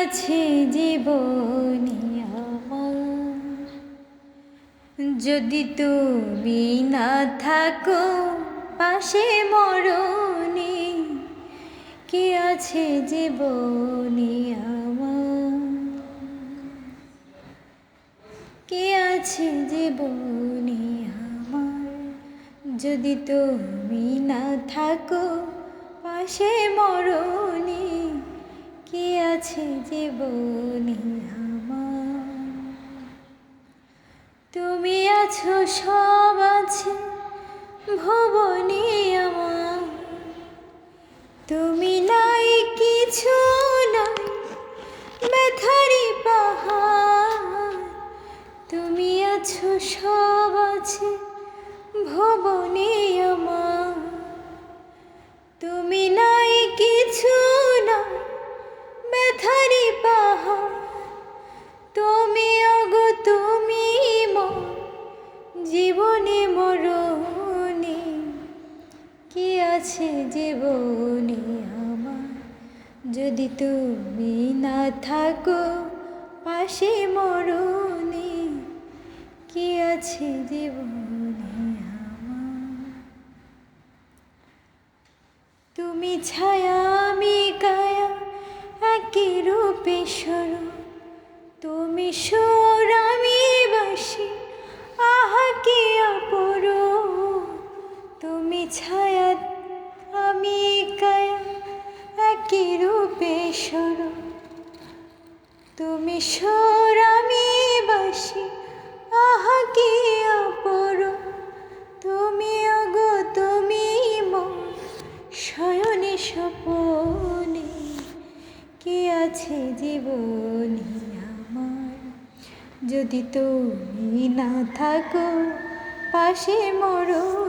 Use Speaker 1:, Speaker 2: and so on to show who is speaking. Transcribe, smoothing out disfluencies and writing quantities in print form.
Speaker 1: আছে জীবনে আমার, যদি তুমি না থাকো পাশে মরণে, কি আছে জীবনে আমার, কি আছে জীবনে আমার, যদি তুমি না থাকো পাশে মরণে, কি আছে জীবনে আমার। তুমি আছো সব আছে ভুবনে আমার, তুমি নাই কিছু নাই ব্যথারি পাহাড়, তুমি আছো সব আছে ভুবনে আমার, তুমি নাই কিছু নাই ব্যথারি পাহাড়, তুমি ওগো তুমি মোর জীবনে মরণে, কি আছে জীবনে আমার, যদি তুমি না থাকো পাশে মরণে, কি আছে জীবনে আমার। তুমি ছায়া আমি কায়া একই রূপে স্বরূপ, তুমি সুর আমি বাঁশি আহা কি অপরূপ, তুমি ছায়া আমি কায়া একই রূপে স্বরূপ, তুমি সুর আমি বাঁশি আহা কি অপরূপ, তুমি ওগো তুমি মোর শয়নে স্বপনে, কি আছে জীবনে আমার, যদি তুমি না থাকো পাশে মরণে।